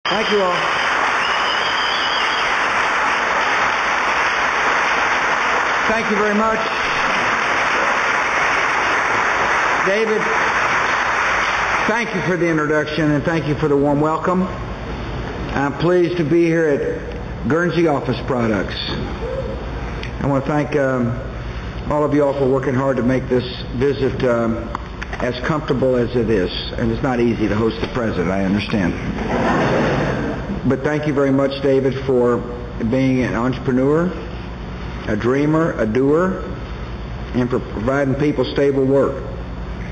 Thank you all. Thank you very much. David, thank you for the introduction and thank you for the warm welcome. I'm pleased to be here at Guernsey Office Products. I want to thank all of you all for working hard to make this visit as comfortable as it is. And it's not easy to host the president, I understand. But thank you very much, David, for being an entrepreneur, a dreamer, a doer, and for providing people stable work.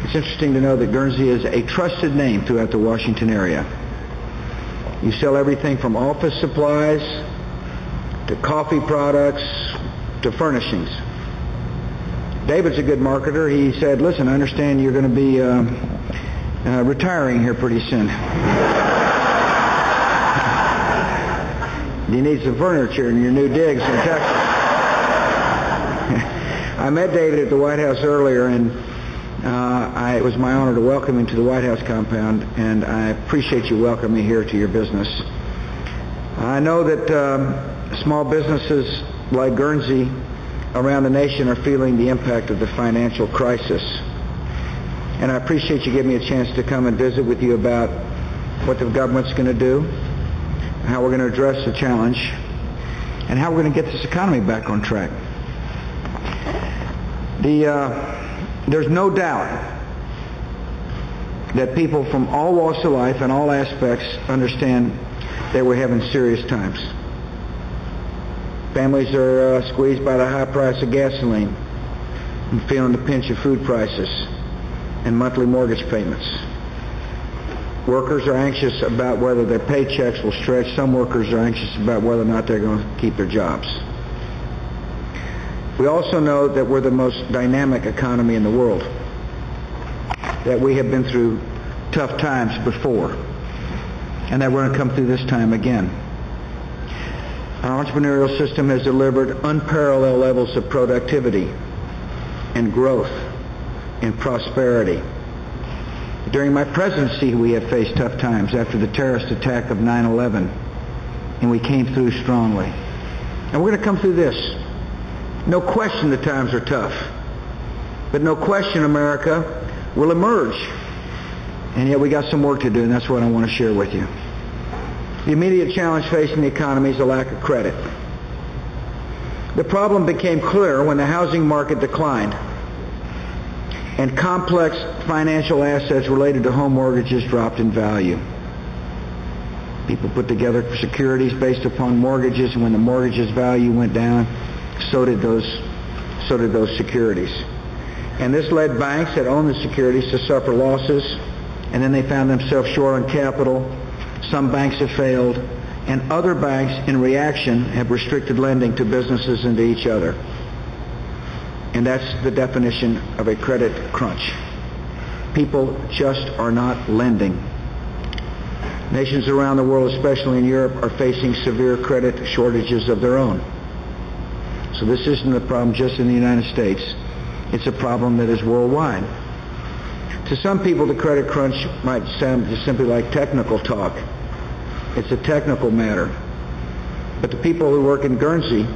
It's interesting to know that Guernsey is a trusted name throughout the Washington area. You sell everything from office supplies to coffee products to furnishings. David's a good marketer. He said, listen, I understand you're going to be retiring here pretty soon. You need some furniture in your new digs in Texas. I met David at the White House earlier, and it was my honor to welcome him to the White House compound, and I appreciate you welcoming me here to your business. I know that small businesses like Guernsey around the nation are feeling the impact of the financial crisis. And I appreciate you giving me a chance to come and visit with you about what the government's going to do, how we're going to address the challenge, and how we're going to get this economy back on track. There's no doubt that people from all walks of life and all aspects understand that we're having serious times. Families are squeezed by the high price of gasoline and feeling the pinch of food prices and monthly mortgage payments. Workers are anxious about whether their paychecks will stretch. Some workers are anxious about whether or not they're going to keep their jobs. We also know that we're the most dynamic economy in the world, that we have been through tough times before, and that we're going to come through this time again. Our entrepreneurial system has delivered unparalleled levels of productivity and growth and prosperity. During my presidency, we have faced tough times after the terrorist attack of 9/11, and we came through strongly. And we're going to come through this. No question the times are tough, but no question America will emerge. And yet we got some work to do, and that's what I want to share with you. The immediate challenge facing the economy is a lack of credit. The problem became clear when the housing market declined and complex financial assets related to home mortgages dropped in value. People put together securities based upon mortgages, and when the mortgages' value went down, so did those securities. And this led banks that owned the securities to suffer losses, and then they found themselves short on capital. Some banks have failed, and other banks, in reaction, have restricted lending to businesses and to each other. And that's the definition of a credit crunch. People just are not lending. Nations around the world, especially in Europe, are facing severe credit shortages of their own. So this isn't a problem just in the United States. It's a problem that is worldwide. To some people, the credit crunch might sound just simply like technical talk. It's a technical matter. But the people who work in Guernsey,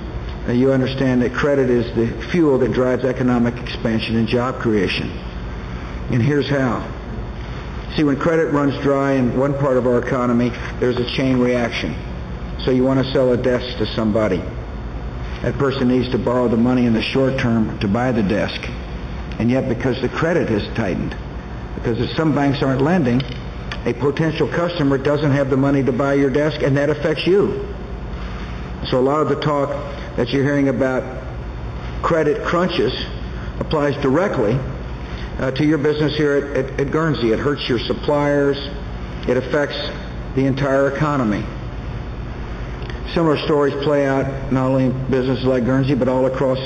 you understand that credit is the fuel that drives economic expansion and job creation. And here's how. See, when credit runs dry in one part of our economy, there's a chain reaction. So you want to sell a desk to somebody. That person needs to borrow the money in the short term to buy the desk. And yet, because the credit has tightened, because if some banks aren't lending, a potential customer doesn't have the money to buy your desk, and that affects you. So a lot of the talk that you're hearing about credit crunches applies directly to your business here at Guernsey. It hurts your suppliers. It affects the entire economy. Similar stories play out not only in businesses like Guernsey, but all across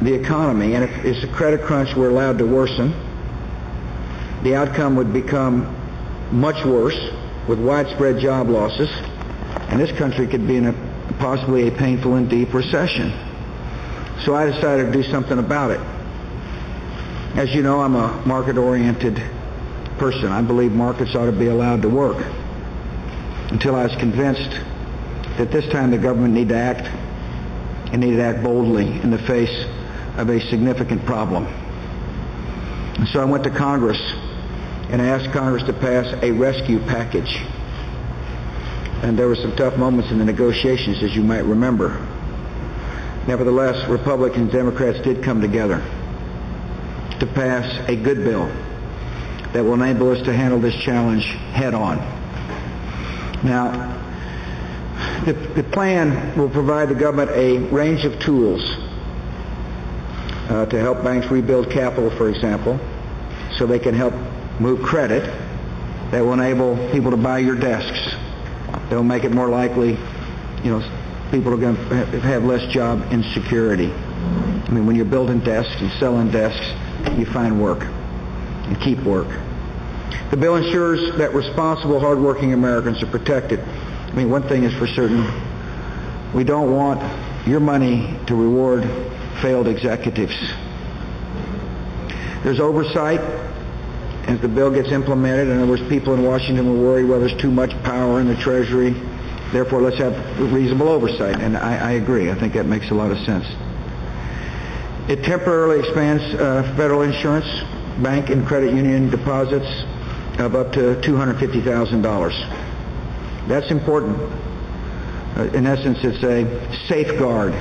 the economy. And if the credit crunch were allowed to worsen, the outcome would become much worse with widespread job losses, and this country could be in possibly a painful and deep recession. So I decided to do something about it. As you know, I'm a market-oriented person. I believe markets ought to be allowed to work. until I was convinced that this time the government needed to act, and needed to act boldly in the face of a significant problem. And so I went to Congress and I asked Congress to pass a rescue package. And there were some tough moments in the negotiations, as you might remember. Nevertheless, Republicans and Democrats did come together to pass a good bill that will enable us to handle this challenge head on. Now, the plan will provide the government a range of tools to help banks rebuild capital, for example, so they can help move credit that will enable people to buy your desks. They'll make it more likely, people are going to have less job insecurity. I mean, when you're building desks and selling desks, you find work and keep work. The bill ensures that responsible, hardworking Americans are protected. I mean, one thing is for certain, we don't want your money to reward failed executives. There's oversight as the bill gets implemented. In other words, people in Washington will worry, well, there's too much power in the Treasury, therefore let's have reasonable oversight. And I agree. I think that makes a lot of sense. It temporarily expands federal insurance, bank and credit union deposits of up to $250,000. That's important. In essence, it's a safeguard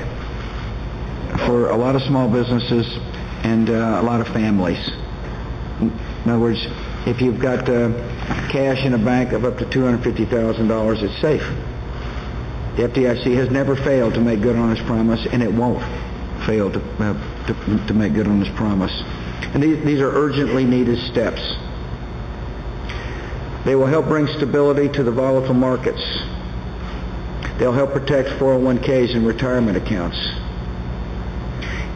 for a lot of small businesses and a lot of families. In other words, if you've got cash in a bank of up to $250,000, it's safe. The FDIC has never failed to make good on its promise, and it won't fail to make good on its promise. And these are urgently needed steps. They will help bring stability to the volatile markets. They'll help protect 401ks and retirement accounts.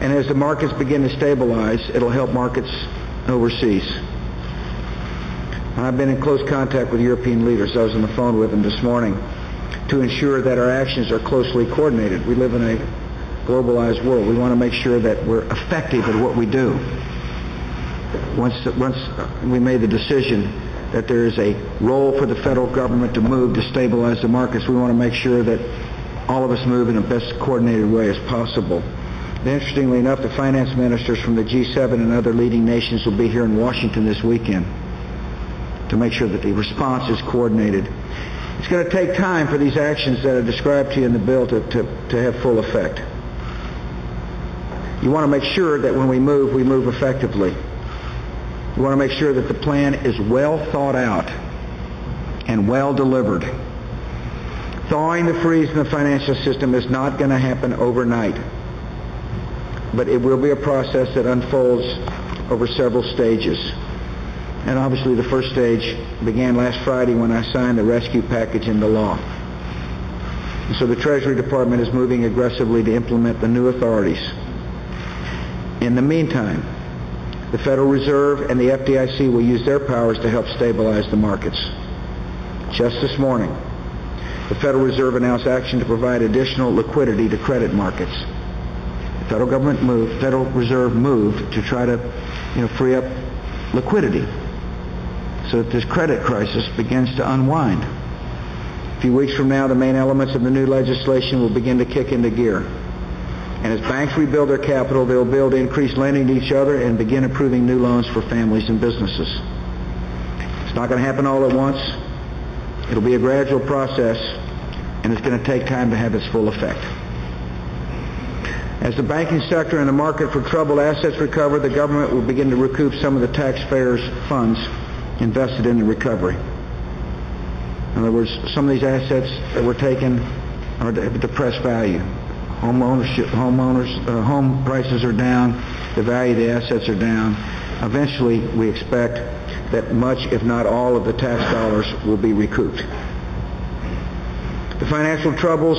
And as the markets begin to stabilize, it'll help markets overseas. I've been in close contact with European leaders. I was on the phone with them this morning to ensure that our actions are closely coordinated. We live in a globalized world. We want to make sure that we're effective at what we do. Once we made the decision that there is a role for the federal government to move to stabilize the markets, we want to make sure that all of us move in the best coordinated way as possible. And interestingly enough, the finance ministers from the G7 and other leading nations will be here in Washington this weekend to make sure that the response is coordinated. It's going to take time for these actions that are described to you in the bill to have full effect. You want to make sure that when we move effectively. You want to make sure that the plan is well thought out and well delivered. Thawing the freeze in the financial system is not going to happen overnight, but it will be a process that unfolds over several stages. And obviously the first stage began last Friday when I signed the rescue package into law. And so the Treasury Department is moving aggressively to implement the new authorities. In the meantime, the Federal Reserve and the FDIC will use their powers to help stabilize the markets. Just this morning, the Federal Reserve announced action to provide additional liquidity to credit markets. The Federal Reserve moved to try to, free up liquidity so that this credit crisis begins to unwind. A few weeks from now, the main elements of the new legislation will begin to kick into gear. And as banks rebuild their capital, they'll be able to increase lending to each other and begin approving new loans for families and businesses. It's not going to happen all at once. It'll be a gradual process, and it's going to take time to have its full effect. As the banking sector and the market for troubled assets recover, the government will begin to recoup some of the taxpayers' funds invested in the recovery. In other words, some of these assets that were taken are at depressed value. Home prices are down, the value of the assets are down. Eventually, we expect that much, if not all, of the tax dollars will be recouped. The financial troubles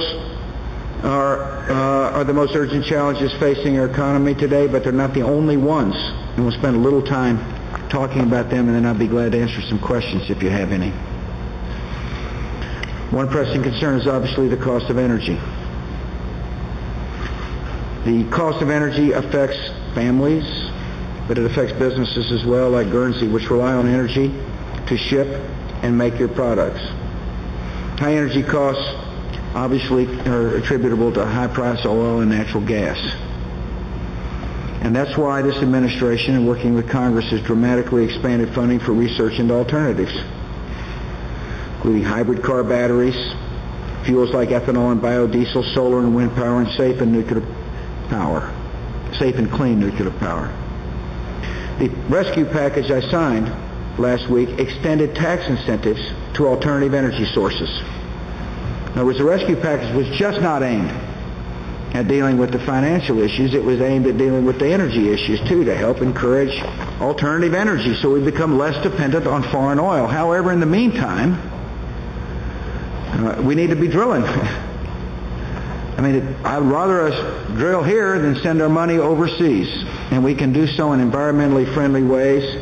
are the most urgent challenges facing our economy today, but they're not the only ones. And we'll spend a little time talking about them, and then I'll be glad to answer some questions if you have any. One pressing concern is obviously the cost of energy. The cost of energy affects families, but it affects businesses as well, like Guernsey, which rely on energy to ship and make their products. High energy costs obviously are attributable to high price oil and natural gas. And that's why this administration, in working with Congress, has dramatically expanded funding for research into alternatives, including hybrid car batteries, fuels like ethanol and biodiesel, solar and wind power, and safe and clean nuclear power. The rescue package I signed last week extended tax incentives to alternative energy sources. In other words, the rescue package was just not aimed at dealing with the financial issues. It was aimed at dealing with the energy issues, too, to help encourage alternative energy so we become less dependent on foreign oil. However, in the meantime, we need to be drilling. I mean, I'd rather us drill here than send our money overseas. And we can do so in environmentally friendly ways.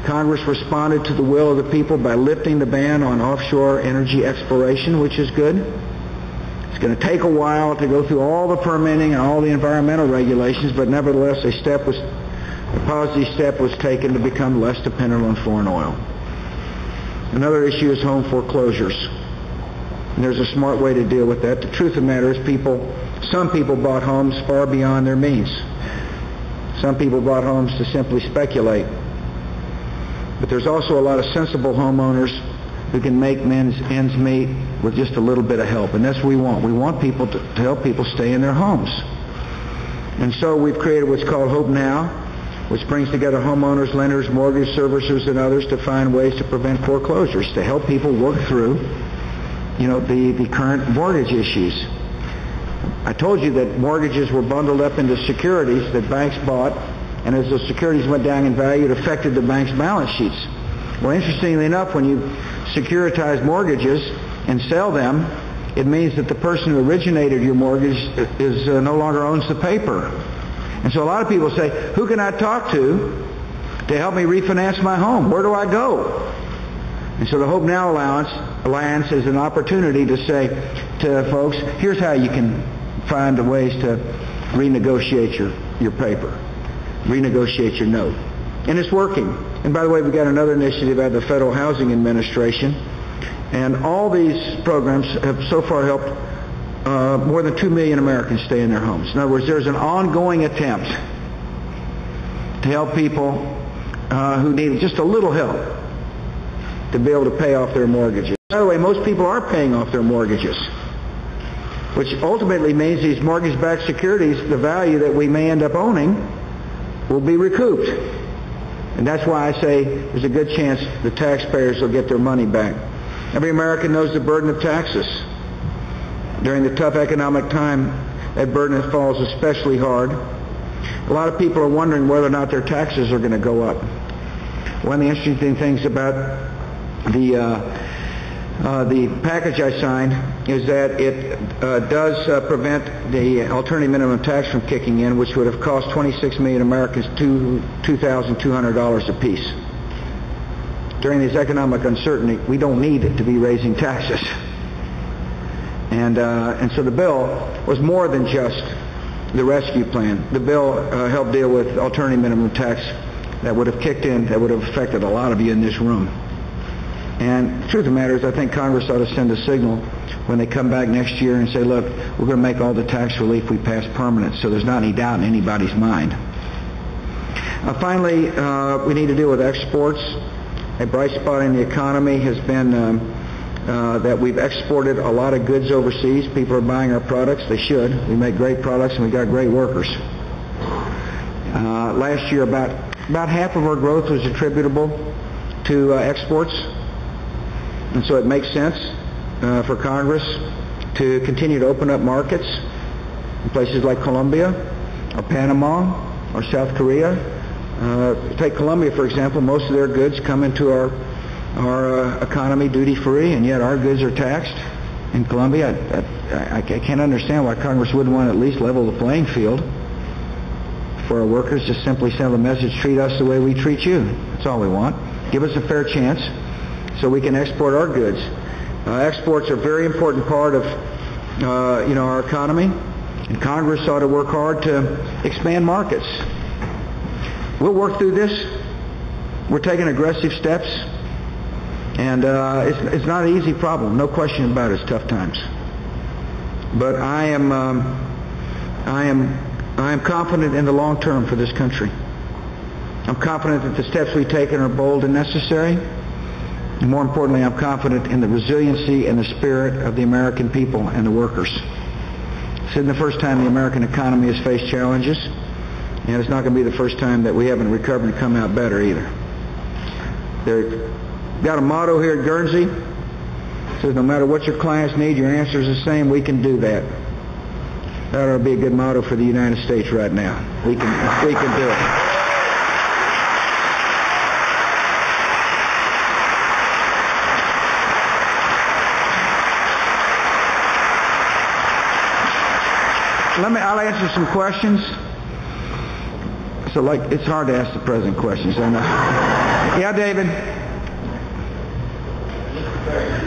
Congress responded to the will of the people by lifting the ban on offshore energy exploration, which is good. It's going to take a while to go through all the permitting and all the environmental regulations, but nevertheless a positive step was taken to become less dependent on foreign oil. Another issue is home foreclosures. And there's a smart way to deal with that. The truth of the matter is some people bought homes far beyond their means. Some people bought homes to simply speculate. But there's also a lot of sensible homeowners who can make ends meet with just a little bit of help. And that's what we want. We want people to help people stay in their homes. And so we've created what's called Hope Now, which brings together homeowners, lenders, mortgage servicers, and others to find ways to prevent foreclosures, to help people work through, the current mortgage issues. I told you that mortgages were bundled up into securities that banks bought, and as those securities went down in value, it affected the bank's balance sheets. Well, interestingly enough, when you securitize mortgages and sell them, it means that the person who originated your mortgage is no longer owns the paper. And so a lot of people say, who can I talk to help me refinance my home? Where do I go? And so the Hope Now Alliance is an opportunity to say to folks, here's how you can find ways to renegotiate your paper, renegotiate your note. And it's working. And by the way, we've got another initiative out of the Federal Housing Administration. And all these programs have so far helped more than 2 million Americans stay in their homes. In other words, there's an ongoing attempt to help people who need just a little help to be able to pay off their mortgages. By the way, most people are paying off their mortgages, which ultimately means these mortgage-backed securities, the value that we may end up owning, will be recouped. And that's why I say there's a good chance the taxpayers will get their money back. Every American knows the burden of taxes. During the tough economic time, that burden falls especially hard. A lot of people are wondering whether or not their taxes are going to go up. One of the interesting things about the package I signed is that it does prevent the alternative minimum tax from kicking in, which would have cost 26 million Americans $2,200 apiece. During this economic uncertainty, we don't need to be raising taxes. And so the bill was more than just the rescue plan. The bill helped deal with alternative minimum tax that would have kicked in, that would have affected a lot of you in this room. And the truth of the matter is, I think Congress ought to send a signal when they come back next year and say, look, we're going to make all the tax relief we pass permanent, so there's not any doubt in anybody's mind. Finally, we need to deal with exports. A bright spot in the economy has been that we've exported a lot of goods overseas. People are buying our products. They should. We make great products and we got great workers. Last year, about half of our growth was attributable to exports. And so it makes sense for Congress to continue to open up markets in places like Colombia or Panama or South Korea. Take Colombia, for example. Most of their goods come into our economy duty-free, and yet our goods are taxed in Colombia. I can't understand why Congress wouldn't want to at least level the playing field for our workers. Just simply send a message, treat us the way we treat you. That's all we want. Give us a fair chance so we can export our goods. Exports are a very important part of our economy, and Congress ought to work hard to expand markets. We'll work through this. We're taking aggressive steps And it's not an easy problem, no question about it. It's tough times. But I am confident in the long term for this country. I'm confident that the steps we've taken are bold and necessary. And more importantly, I'm confident in the resiliency and the spirit of the American people and the workers. This isn't the first time the American economy has faced challenges, and it's not going to be the first time that we haven't recovered and come out better either. They've got a motto here at Guernsey. It says, no matter what your clients need, your answer is the same. We can do that. That ought to be a good motto for the United States right now. We can do it. I'll answer some questions. So, it's hard to ask the president questions. I know. Yeah, David.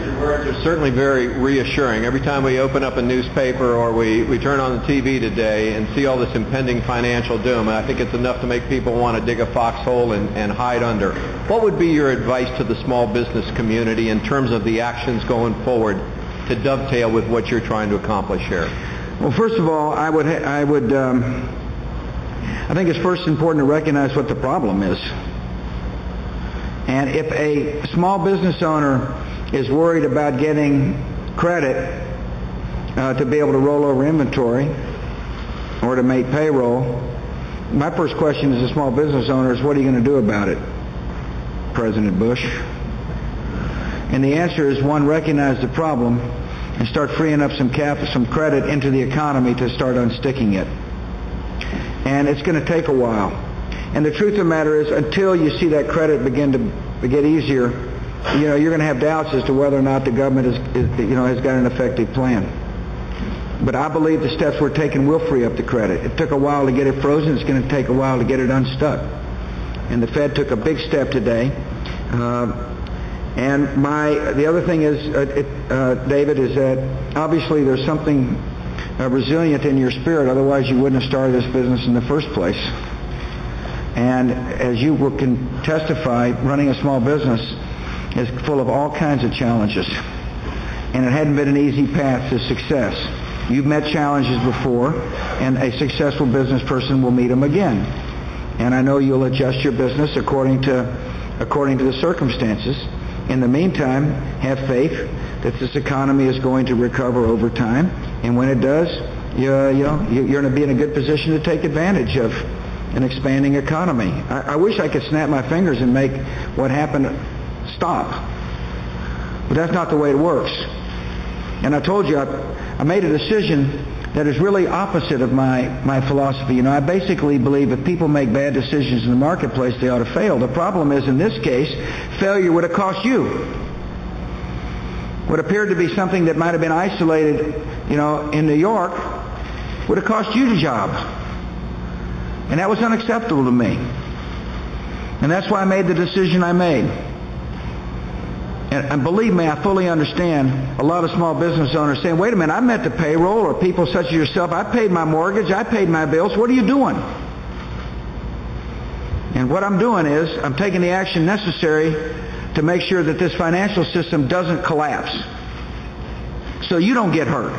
Your words are certainly very reassuring. Every time we open up a newspaper or we turn on the TV today and see all this impending financial doom, I think it's enough to make people want to dig a foxhole and hide under. What would be your advice to the small business community in terms of the actions going forward to dovetail with what you're trying to accomplish here? Well, first of all, I think it's first important to recognize what the problem is. And if a small business owner is worried about getting credit to be able to roll over inventory or to make payroll, my first question as a small business owner is, what are you going to do about it, President Bush? And the answer is, one, recognize the problem and start freeing up some credit into the economy to start unsticking it. And it's going to take a while. And the truth of the matter is, until you see that credit begin to get easier, you're going to have doubts as to whether or not the government has got an effective plan. But I believe the steps we're taking will free up the credit. It took a while to get it frozen. It's going to take a while to get it unstuck. And the Fed took a big step today. And the other thing is, David, is that obviously there's something resilient in your spirit. Otherwise, you wouldn't have started this business in the first place. And as you can testify, running a small business is full of all kinds of challenges. And it hadn't been an easy path to success. You've met challenges before, and a successful business person will meet them again. And I know you'll adjust your business according to the circumstances. In the meantime, have faith that this economy is going to recover over time, and when it does, you're going to be in a good position to take advantage of an expanding economy. I wish I could snap my fingers and make what happened stop, but that's not the way it works. And I told you, I made a decision that is really opposite of my philosophy. I basically believe if people make bad decisions in the marketplace, they ought to fail. The problem is, in this case, failure would have cost you. What appeared to be something that might have been isolated, in New York, would have cost you the job. And that was unacceptable to me. And that's why I made the decision I made. And believe me, I fully understand a lot of small business owners saying, wait a minute, I met the payroll, or people such as yourself, I paid my mortgage, I paid my bills, what are you doing? And what I'm doing is, I'm taking the action necessary to make sure that this financial system doesn't collapse, so you don't get hurt.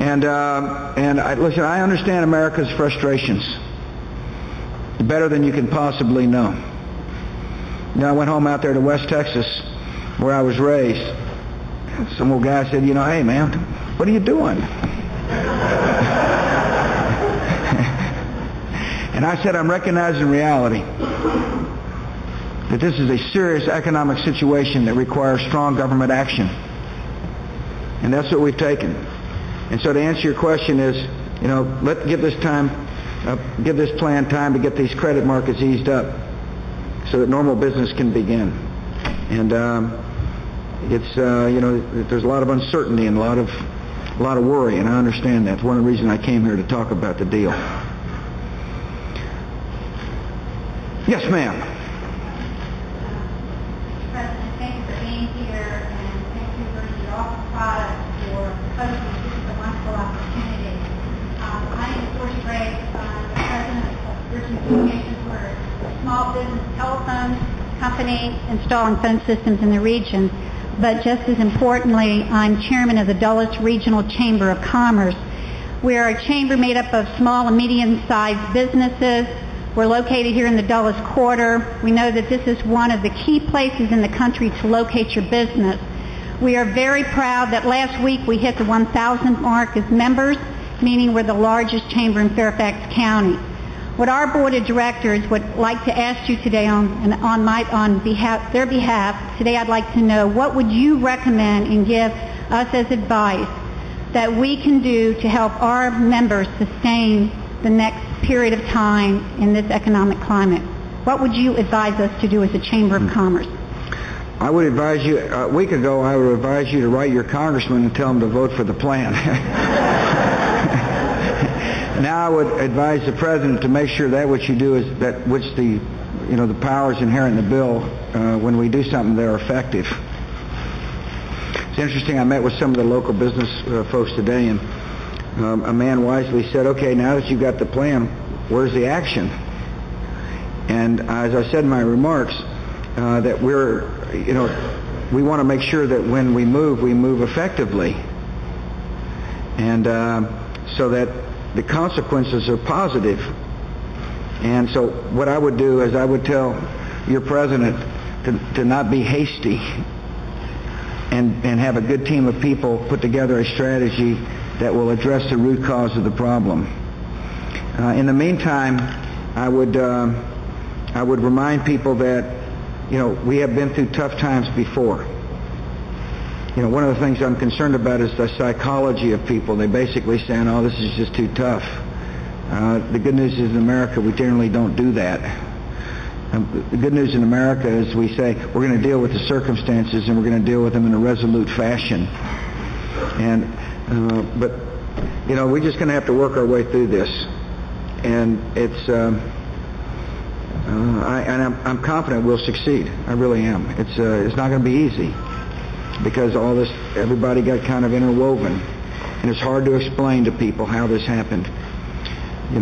And listen, I understand America's frustrations better than you can possibly know. I went home out there to West Texas, where I was raised. Some old guy said, hey man, what are you doing? And I said, I'm recognizing reality, that this is a serious economic situation that requires strong government action. And that's what we've taken. And so to answer your question is, let's give this plan time to get these credit markets eased up, so that normal business can begin. And there's a lot of uncertainty and a lot of worry, and I understand that. It's one of the reasons I came here to talk about the deal. Yes, ma'am. President, thank you for being here, and thank you for the awesome product for hosting. This is a wonderful opportunity. My name is Dorsey Gray. I'm the president of Virgin Communications. We're a small business telephone company installing phone systems in the region, but just as importantly, I'm chairman of the Dulles Regional Chamber of Commerce. We are a chamber made up of small and medium-sized businesses. We're located here in the Dulles Quarter. We know that this is one of the key places in the country to locate your business. We are very proud that last week we hit the 1,000 mark as members, meaning we're the largest chamber in Fairfax County. What our board of directors would like to ask you today on their behalf, today I'd like to know what would you recommend and give us as advice that we can do to help our members sustain the next period of time in this economic climate. What would you advise us to do as a Chamber of Commerce? I would advise you, a week ago, I would advise you to write your congressman and tell him to vote for the plan. Now I would advise the president to make sure that what you do is that which the powers inherent in the bill when we do something that are effective. It's interesting. I met with some of the local business folks today, and a man wisely said, "Okay, now that you've got the plan, where's the action?" And as I said in my remarks, that we want to make sure that when we move effectively, and so that the consequences are positive. And so what I would do is I would tell your president to not be hasty and have a good team of people put together a strategy that will address the root cause of the problem. In the meantime, I would remind people that we have been through tough times before. One of the things I'm concerned about is the psychology of people. They basically saying, "Oh, this is just too tough." The good news is in America, we generally don't do that. The good news in America is we say we're going to deal with the circumstances and we're going to deal with them in a resolute fashion. But we're just going to have to work our way through this. And it's I'm confident we'll succeed. I really am. It's not going to be easy, because all this, everybody got kind of interwoven, and it's hard to explain to people how this happened. The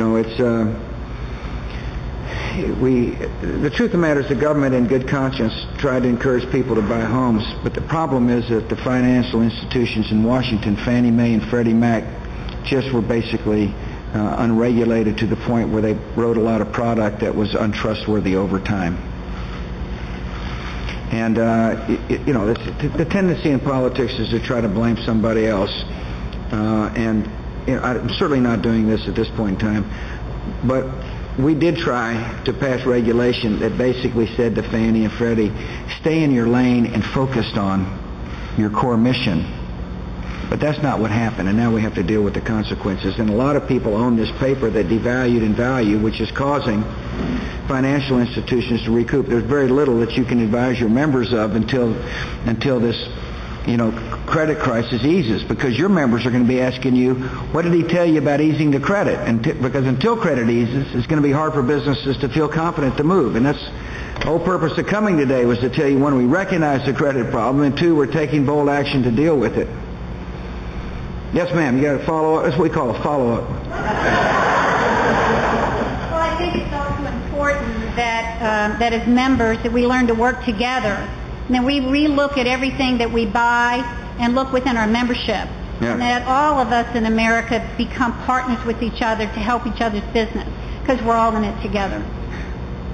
truth of the matter is the government in good conscience tried to encourage people to buy homes, but the problem is that the financial institutions in Washington, Fannie Mae and Freddie Mac, just were basically unregulated to the point where they wrote a lot of product that was untrustworthy over time. And the tendency in politics is to try to blame somebody else. I'm certainly not doing this at this point in time, but we did try to pass regulation that basically said to Fannie and Freddie, stay in your lane and focused on your core mission. But that's not what happened, and now we have to deal with the consequences. And a lot of people own this paper that devalued in value, which is causing financial institutions to recoup. There's very little that you can advise your members of until this credit crisis eases, because your members are going to be asking you, what did he tell you about easing the credit? Because until credit eases, it's going to be hard for businesses to feel confident to move. And that's the whole purpose of coming today, was to tell you, one, we recognize the credit problem, and two, we're taking bold action to deal with it. Yes, ma'am, you got a follow-up? That's what we call a follow-up. Well, I think it's also important that as members that we learn to work together. And then we relook at everything that we buy and look within our membership. Yeah. And that all of us in America become partners with each other to help each other's business, because we're all in it together.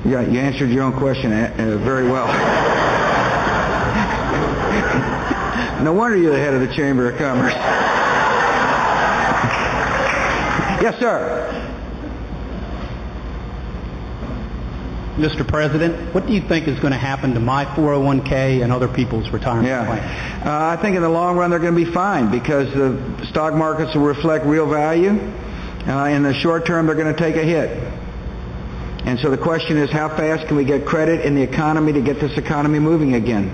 Yeah, you answered your own question very well. No wonder you're the head of the Chamber of Commerce. Yes, sir. Mr. President, what do you think is going to happen to my 401k and other people's retirement plans? I think in the long run they're going to be fine, because the stock markets will reflect real value. In the short term, they're going to take a hit. And so the question is, how fast can we get credit in the economy to get this economy moving again?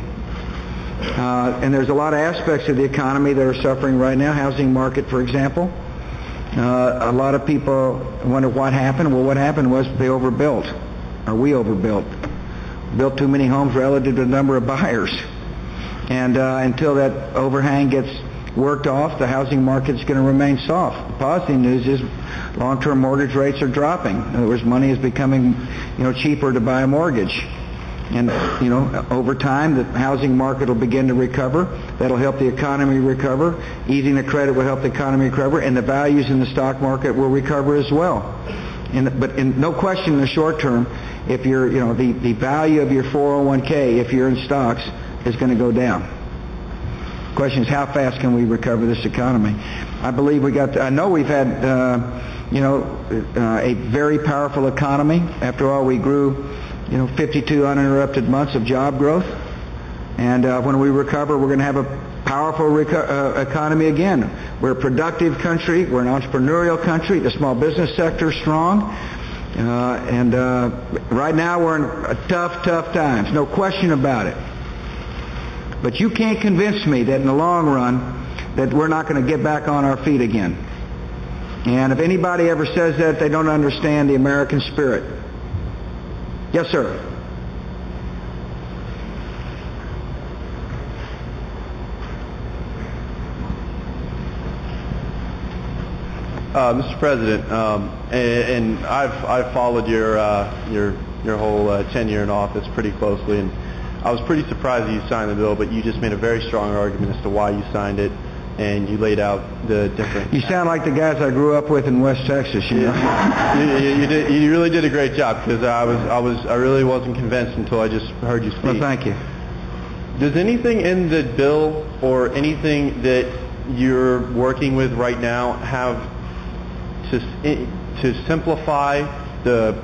And there's a lot of aspects of the economy that are suffering right now. Housing market, for example. A lot of people wonder what happened. Well, what happened was they overbuilt. Or we overbuilt. Built too many homes relative to the number of buyers. And until that overhang gets worked off, the housing market is going to remain soft. The positive news is long-term mortgage rates are dropping. In other words, money is becoming cheaper to buy a mortgage. And, over time, the housing market will begin to recover. That'll help the economy recover. Easing the credit will help the economy recover, and the values in the stock market will recover as well. But no question in the short term, if you're, the value of your 401k, if you're in stocks, is going to go down. The question is, how fast can we recover this economy? I believe I know we've had, a very powerful economy. After all, we grew 52 uninterrupted months of job growth. And when we recover, we're going to have a powerful economy again. We're a productive country. We're an entrepreneurial country. The small business sector is strong. And right now we're in tough times. No question about it. But you can't convince me that in the long run that we're not going to get back on our feet again. And if anybody ever says that, they don't understand the American spirit. Yes, sir. Mr. President, and I've followed your whole tenure in office pretty closely, and I was pretty surprised that you signed the bill, but you just made a very strong argument as to why you signed it, and you laid out the different... You sound like the guys I grew up with in West Texas, you know. You really did a great job, because I really wasn't convinced until I just heard you speak. Well, thank you. Does anything in the bill or anything that you're working with right now have to simplify the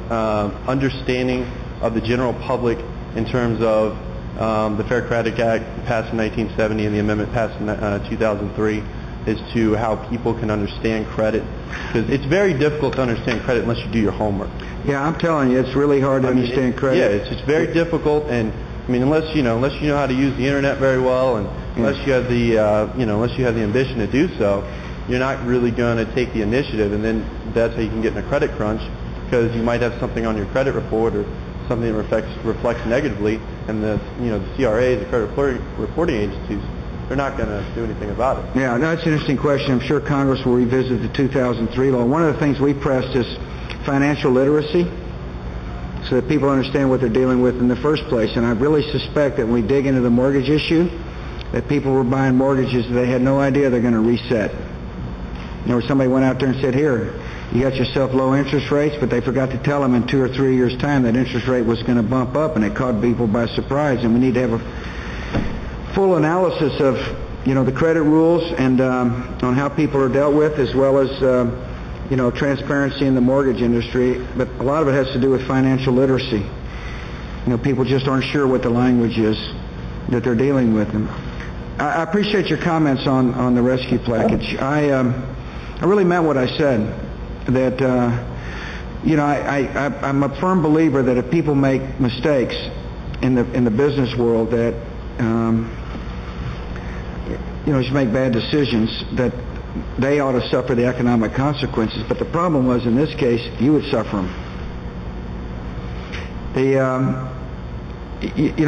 understanding of the general public in terms of the Fair Credit Act passed in 1970 and the amendment passed in 2003 as to how people can understand credit? Because it's very difficult to understand credit unless you do your homework. Yeah, I'm telling you, it's really hard to understand credit. Yeah, it's very difficult, and unless you know how to use the internet very well, and unless you have the unless you have the ambition to do so, you're not really going to take the initiative, and then that's how you can get in a credit crunch, because you might have something on your credit report or something that reflects negatively, and the CRAs, the credit reporting agencies, they're not going to do anything about it. Yeah, that's an interesting question. I'm sure Congress will revisit the 2003 law. One of the things we pressed is financial literacy, so that people understand what they're dealing with in the first place. And I really suspect that when we dig into the mortgage issue, that people were buying mortgages that they had no idea they're going to reset. Somebody went out there and said, here, you got yourself low interest rates, but they forgot to tell them in 2 or 3 years' time that interest rate was going to bump up, and it caught people by surprise. And we need to have a full analysis of, the credit rules and on how people are dealt with, as well as, transparency in the mortgage industry. But a lot of it has to do with financial literacy. People just aren't sure what the language is that they're dealing with. And I appreciate your comments on the rescue package. I really meant what I said. That I'm a firm believer that if people make mistakes in the business world, that just make bad decisions, that they ought to suffer the economic consequences. But the problem was, in this case, you would suffer them.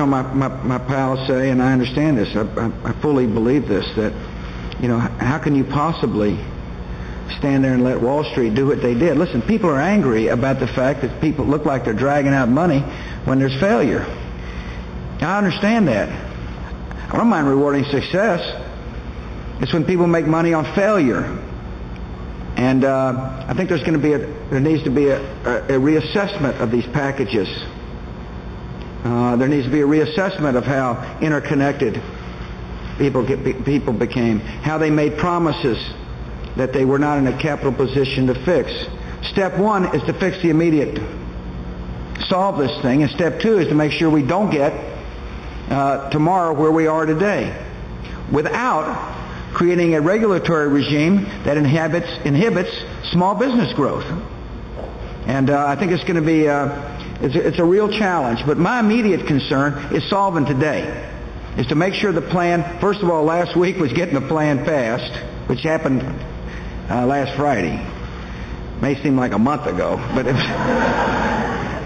My pals say, and I understand this, I fully believe this, that how can you possibly stand there and let Wall Street do what they did? Listen, people are angry about the fact that people look like they're dragging out money when there's failure. I understand that. I don't mind rewarding success. It's when people make money on failure. And I think there needs to be a reassessment of these packages. There needs to be a reassessment of how interconnected people became, how they made promises that they were not in a capital position to fix. Step one is to fix the immediate, solve this thing, and step two is to make sure we don't get tomorrow where we are today, without creating a regulatory regime that inhibits small business growth. And I think it's going to be it's a real challenge. But my immediate concern is solving today, is to make sure the plan, first of all, last week was getting the plan passed, which happened last Friday. May seem like a month ago, but it was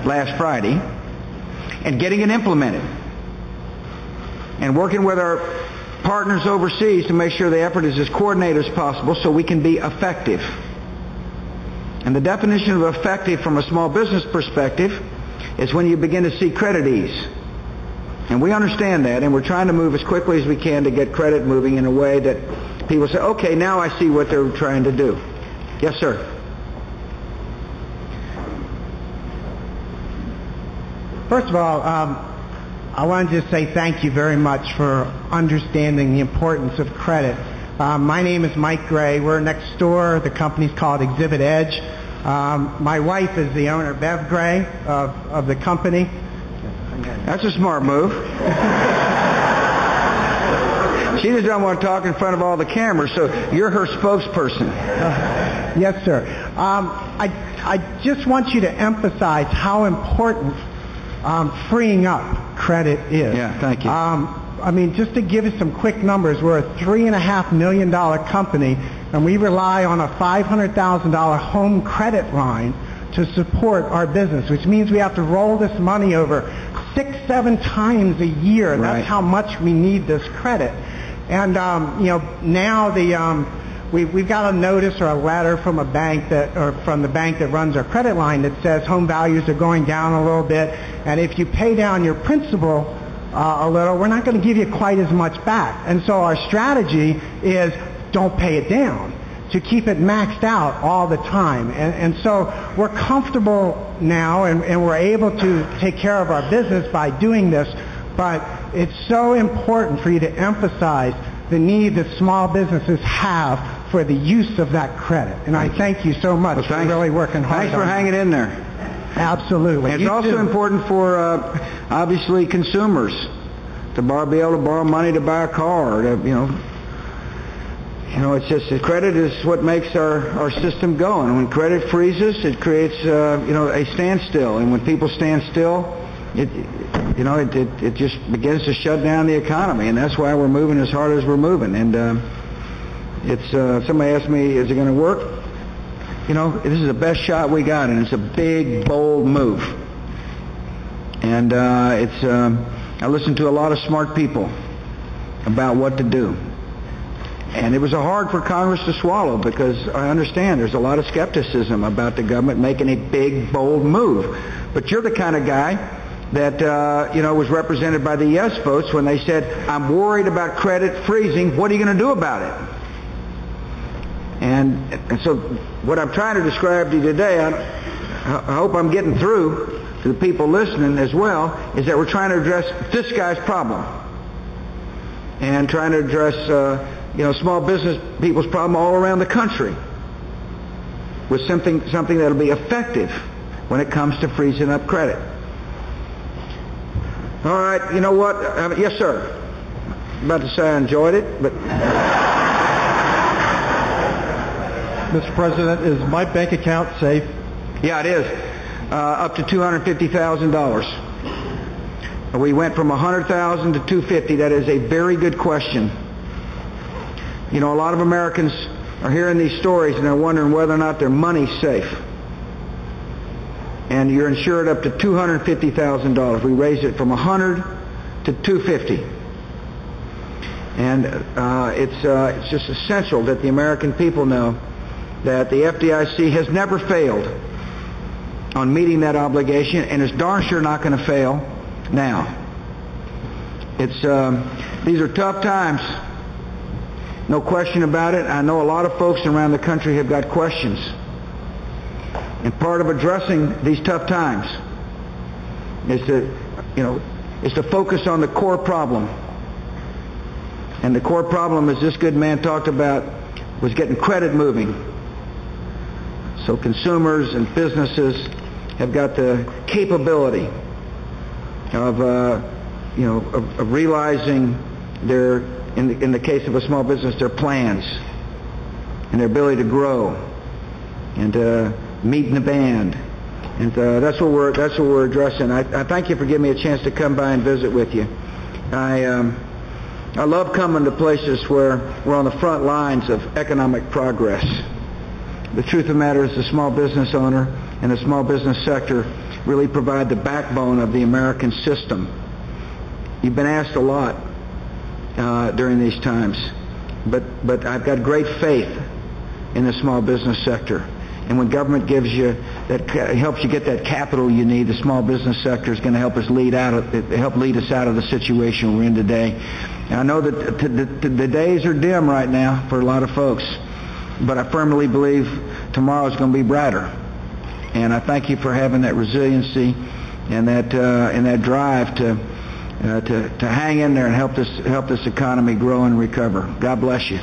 last Friday. And getting it implemented. And working with our partners overseas to make sure the effort is as coordinated as possible so we can be effective. And the definition of effective from a small business perspective is when you begin to see credit ease. And we understand that, and we're trying to move as quickly as we can to get credit moving in a way that people say, okay, now I see what they're trying to do. Yes, sir. First of all, I want to just say thank you very much for understanding the importance of credit. My name is Mike Gray. We're next door. The company's called Exhibit Edge. My wife is the owner, Bev Gray, of the company. That's a smart move. She just doesn't want to talk in front of all the cameras, so you're her spokesperson. Yes, sir. I just want you to emphasize how important freeing up credit is. Yeah, thank you. I mean, just to give you some quick numbers, we're a $3.5 million company, and we rely on a $500,000 home credit line to support our business, which means we have to roll this money over 6-7 times a year. Right. That's how much we need this credit. And now we've got a notice or a letter from a bank from the bank that runs our credit line that says home values are going down a little bit, and if you pay down your principal a little, we're not going to give you quite as much back. And so our strategy is don't pay it down, to keep it maxed out all the time. And so we're comfortable now, and we're able to take care of our business by doing this, but it's so important for you to emphasize the need that small businesses have for the use of that credit. And I thank you so much for really working hard. Thanks for hanging in there. Absolutely. And it's also important for, obviously, consumers to be able to borrow money to buy a car. It's just credit is what makes our system go. And when credit freezes, it creates a standstill. And when people stand still, it just begins to shut down the economy. And that's why we're moving as hard as we're moving. And somebody asked me, is it going to work? This is the best shot we got, and it's a big, bold move. And I listened to a lot of smart people about what to do. And it was hard for Congress to swallow, because I understand there's a lot of skepticism about the government making a big, bold move. But you're the kind of guy that was represented by the yes votes when they said, I'm worried about credit freezing. What are you going to do about it? And so what I'm trying to describe to you today, I hope I'm getting through to the people listening as well, is that we're trying to address this guy's problem and trying to address small business people's problem all around the country with something that'll be effective when it comes to freezing up credit. All right, you know what? Yes, sir. I'm about to say I enjoyed it, but... Mr. President, is my bank account safe? Yeah, it is. Up to $250,000. We went from $100,000 to $250,000. That is a very good question. A lot of Americans are hearing these stories and they're wondering whether or not their money's safe. And you're insured up to $250,000. We raised it from $100,000 to $250,000. And it's just essential that the American people know that the FDIC has never failed on meeting that obligation, and is darn sure not going to fail now. These are tough times, no question about it. I know a lot of folks around the country have got questions, and part of addressing these tough times is to focus on the core problem. And the core problem, as this good man talked about, was getting credit moving. So consumers and businesses have got the capability of realizing their, in the case of a small business, their plans and their ability to grow and meet in the band. And that's what we're addressing. I thank you for giving me a chance to come by and visit with you. I love coming to places where we're on the front lines of economic progress. The truth of the matter is the small business owner and the small business sector really provide the backbone of the American system. You've been asked a lot during these times, but I've got great faith in the small business sector. And when government gives you that, helps you get that capital you need, the small business sector is going to help us lead us out of the situation we're in today. And I know that the days are dim right now for a lot of folks, but I firmly believe tomorrow is going to be brighter. And I thank you for having that resiliency and that drive to hang in there and help this economy grow and recover. God bless you.